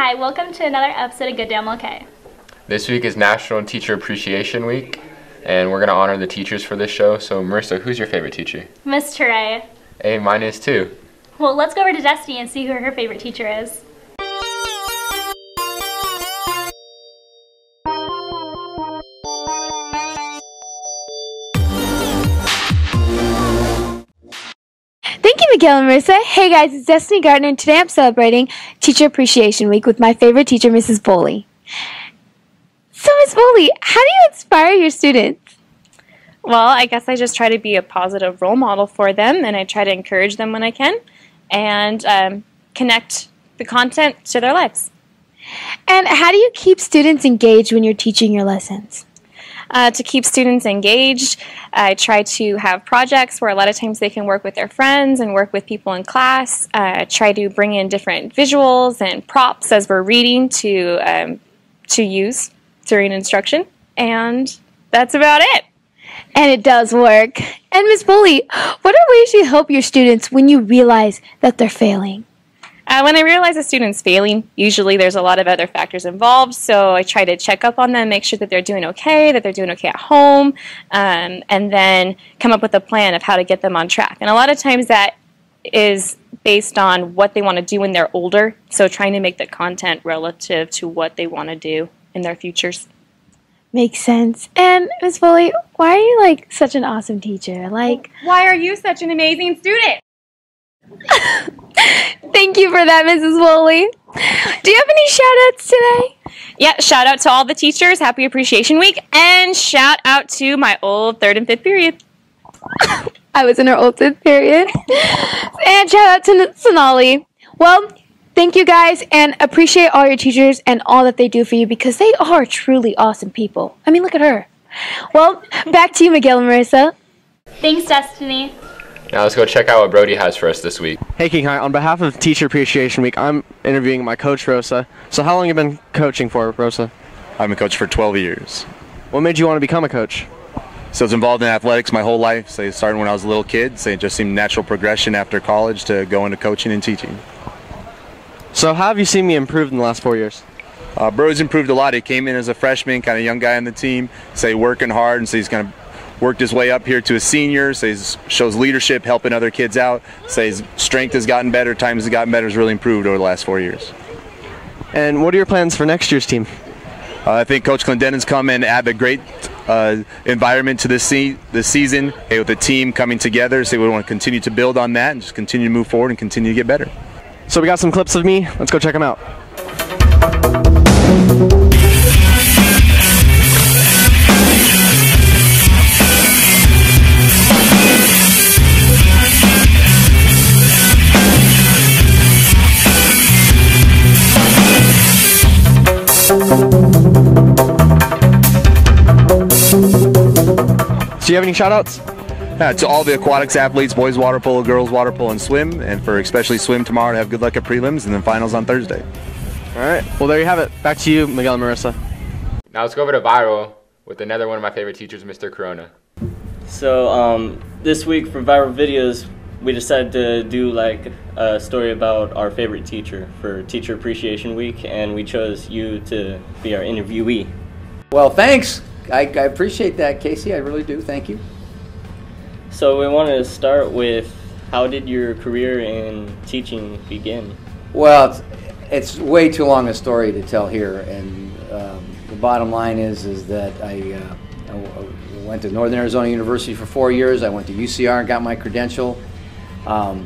Hi, welcome to another episode of GDMLK. This week is National Teacher Appreciation Week, and we're going to honor the teachers for this show. So Marissa, who's your favorite teacher? Miss Teray. Hey, mine is too. Well, let's go over to Destiny and see who her favorite teacher is. Thank you, Miguel and Marissa. Hey guys, it's Destiny Gardner, and today I'm celebrating Teacher Appreciation Week with my favorite teacher, Mrs. Boley. So, Miss Boley, how do you inspire your students? Well, I guess I just try to be a positive role model for them, and I try to encourage them when I can, and connect the content to their lives. And how do you keep students engaged when you're teaching your lessons? To keep students engaged, I try to have projects where a lot of times they can work with their friends and work with people in class. Try to bring in different visuals and props as we're reading to use during instruction, and that's about it. And it does work. And Miss Boley, what are ways you help your students when you realize that they're failing? When I realize a student's failing, usually there's a lot of other factors involved, so I try to check up on them, make sure that they're doing okay at home, and then come up with a plan of how to get them on track. And a lot of times that is based on what they want to do when they're older, so trying to make the content relative to what they want to do in their futures. Makes sense. And Miss Boley, why are you such an awesome teacher? Why are you such an amazing student? Thank you for that, Mrs. Boley. Do you have any shout-outs today? Yeah, shout out to all the teachers. Happy Appreciation Week. And shout out to my old 3rd and 5th period. I was in her old 5th period. And shout out to Sonali. Well, thank you guys, and appreciate all your teachers and all that they do for you, because they are truly awesome people. I mean, look at her. Well, back to you, Miguel and Marissa. Thanks, Destiny. Now let's go check out what Brody has for us this week. Hey King High, on behalf of Teacher Appreciation Week, I'm interviewing my coach, Rosa. So how long have you been coaching for, Rosa? I've been coach for 12 years. What made you want to become a coach? So I was involved in athletics my whole life. So starting when I was a little kid. So it just seemed natural progression after college to go into coaching and teaching. So how have you seen me improve in the last 4 years? Brody's improved a lot. He came in as a freshman, kind of young guy on the team, working hard, and so he's kind of worked his way up here to a senior. So he shows leadership, helping other kids out. So his strength has gotten better, time has gotten better, has really improved over the last 4 years. And what are your plans for next year's team? I think Coach Clendenin's come and add a great environment to this season, with the team coming together. So we want to continue to build on that and just continue to move forward and continue to get better. So we got some clips of me. Let's go check them out. Do you have any shout-outs? To all the aquatics athletes, boys water polo, girls water polo, and swim, and for especially swim tomorrow, to have good luck at prelims and then finals on Thursday. All right, well there you have it. Back to you, Miguel and Marissa. Now let's go over to Viral with another one of my favorite teachers, Mr. Corona. So this week for Viral Videos, we decided to do a story about our favorite teacher for Teacher Appreciation Week, and we chose you to be our interviewee. Well, thanks. I appreciate that, Casey. I really do. Thank you. So we wanted to start with, how did your career in teaching begin? Well, it's way too long a story to tell here, and the bottom line is that I went to Northern Arizona University for 4 years. I went to UCR and got my credential. I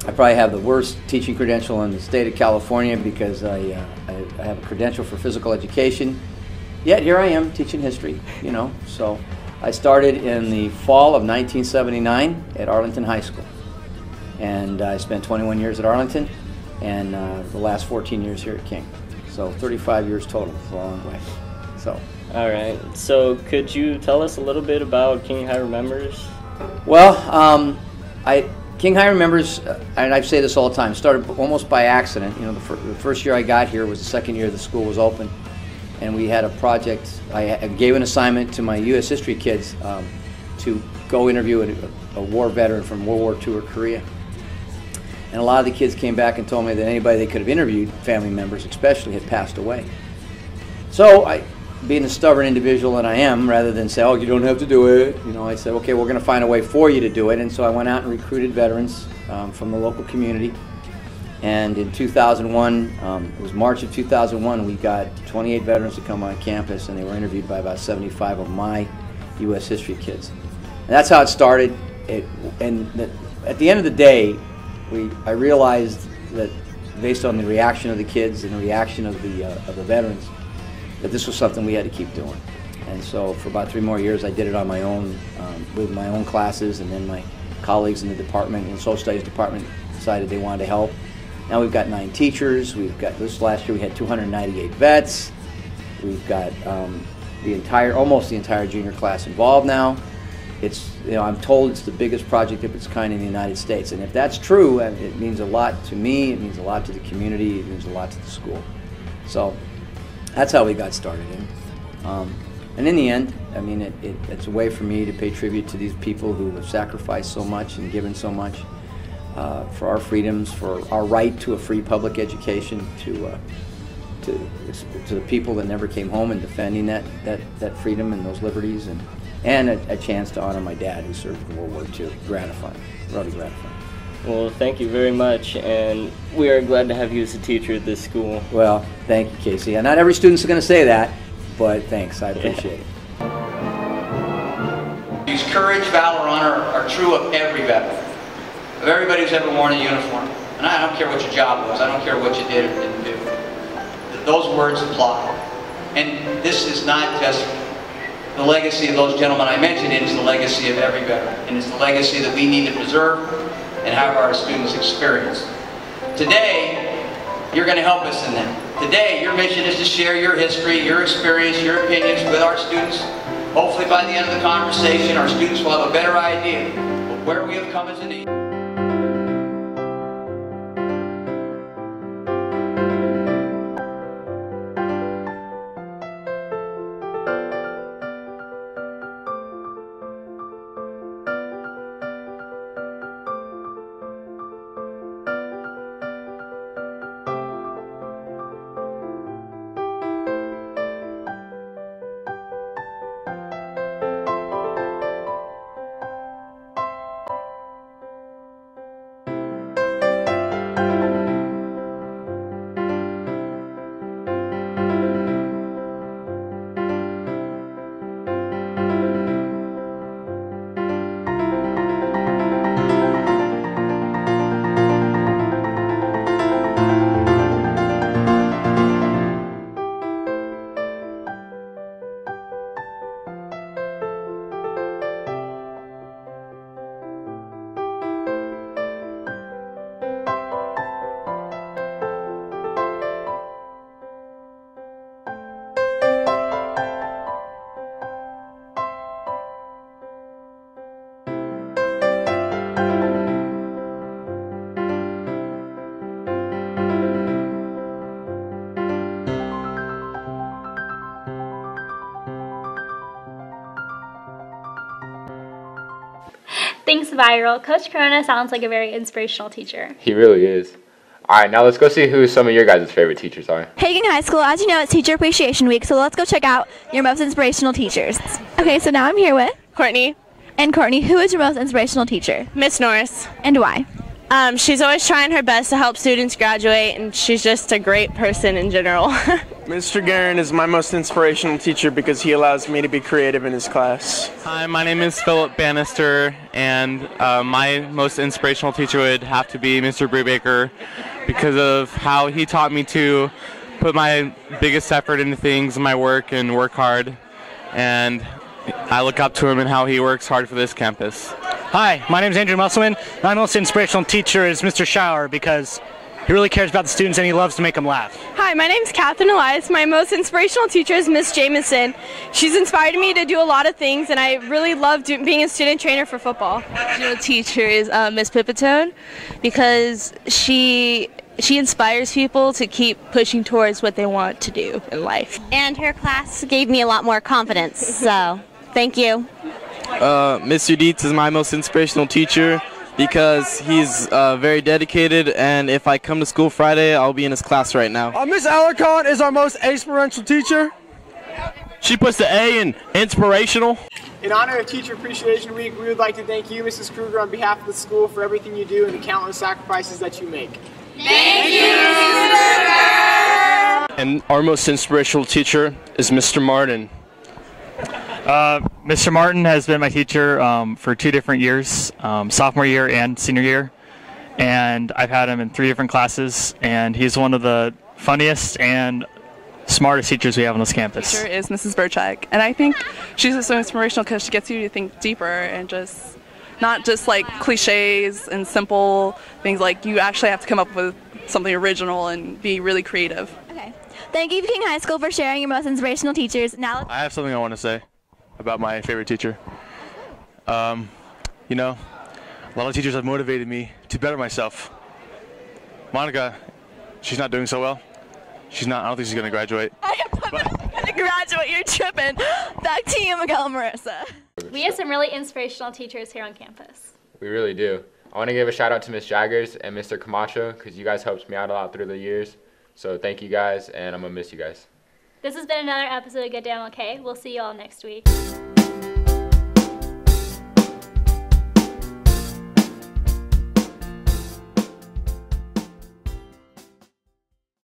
probably have the worst teaching credential in the state of California, because I have a credential for physical education. Yet here I am teaching history, So I started in the fall of 1979 at Arlington High School. And I spent 21 years at Arlington, and the last 14 years here at King. So 35 years total. It's a long way. So. All right. So could you tell us a little bit about King High Remembers? Well, King High Remembers, and I say this all the time, started almost by accident. The first year I got here was the second year the school was open. And we had a project. I gave an assignment to my U.S. history kids to go interview a war veteran from World War II or Korea. And a lot of the kids came back and told me that anybody they could have interviewed, family members especially, had passed away. So I, being the stubborn individual that I am, rather than say, oh, you don't have to do it, you know, I said, okay, we're going to find a way for you to do it. And so I went out and recruited veterans from the local community. And in 2001, it was March of 2001, we got 28 veterans to come on campus, and they were interviewed by about 75 of my U.S. history kids. And that's how it started. At the end of the day, I realized that based on the reaction of the kids and the reaction of the veterans, that this was something we had to keep doing. And so for about 3 more years, I did it on my own, with my own classes, and then my colleagues in the department, in the social studies department, decided they wanted to help. Now we've got 9 teachers. We've got, this last year we had 298 vets. We've got almost the entire junior class involved now. It's, you know, I'm told it's the biggest project of its kind in the United States. And if that's true, it means a lot to me, it means a lot to the community, it means a lot to the school. So that's how we got started. And in the end, I mean, it's a way for me to pay tribute to these people who have sacrificed so much and given so much for our freedoms, for our right to a free public education, to the people that never came home and defending that freedom and those liberties, and a chance to honor my dad who served in World War II. Gratifying, really gratifying. Well, thank you very much, and we are glad to have you as a teacher at this school. Well, thank you, Casey. And not every student's going to say that, but thanks, I appreciate it. These courage, valor, honor are true of every veteran, of everybody who's ever worn a uniform. And I don't care what your job was, I don't care what you did or didn't do. Those words apply. And this is not just the legacy of those gentlemen I mentioned, it is the legacy of every veteran. And it's the legacy that we need to preserve and have our students experience. Today, you're going to help us in that. Today, your mission is to share your history, your experience, your opinions with our students. Hopefully by the end of the conversation, our students will have a better idea of where we have come as a nation. Thanks, Viral. Coach Corona sounds like a very inspirational teacher. He really is. All right, now let's go see who some of your guys' favorite teachers are. Hagen High School, as you know, it's Teacher Appreciation Week, so let's go check out your most inspirational teachers. Okay, so now I'm here with Courtney. And Courtney, who is your most inspirational teacher? Miss Norris. And why? She's always trying her best to help students graduate, and she's just a great person in general. Mr. Guerin is my most inspirational teacher because he allows me to be creative in his class. Hi, my name is Philip Bannister, and my most inspirational teacher would have to be Mr. Brubaker because of how he taught me to put my biggest effort into things in my work and work hard. And I look up to him and how he works hard for this campus. Hi, my name is Andrew Musselman. My most inspirational teacher is Mr. Shower because he really cares about the students and he loves to make them laugh. Hi, my name is Catherine Elias. My most inspirational teacher is Miss Jameson. She's inspired me to do a lot of things, and I really love being a student trainer for football. My teacher is Miss Pipitone because she inspires people to keep pushing towards what they want to do in life. And her class gave me a lot more confidence, so thank you. Mr. Dietz is my most inspirational teacher because he's very dedicated, and if I come to school Friday, I'll be in his class right now. Miss Alarcon is our most inspirational teacher. She puts the A in inspirational. In honor of Teacher Appreciation Week, we would like to thank you, Mrs. Kruger, on behalf of the school for everything you do and the countless sacrifices that you make. Thank you, Mrs. Kruger! And our most inspirational teacher is Mr. Martin. Mr. Martin has been my teacher for 2 different years, sophomore year and senior year, and I've had him in 3 different classes, and he's one of the funniest and smartest teachers we have on this campus. Teacher is Mrs. Burchak, and I think she's so inspirational because she gets you to think deeper and just not just like cliches and simple things. Like you actually have to come up with something original and be really creative. Okay. Thank you, King High School, for sharing your most inspirational teachers. Now, I have something I want to say about my favorite teacher. You know, a lot of teachers have motivated me to better myself. Monica, she's not doing so well. I don't think she's going to graduate. I am going to graduate. You're tripping. Back to you, Miguel and Marissa. We have some really inspirational teachers here on campus. We really do. I want to give a shout out to Ms. Jaggers and Mr. Camacho because you guys helped me out a lot through the years. So thank you guys, and I'm going to miss you guys. This has been another episode of GDMLK. We'll see you all next week.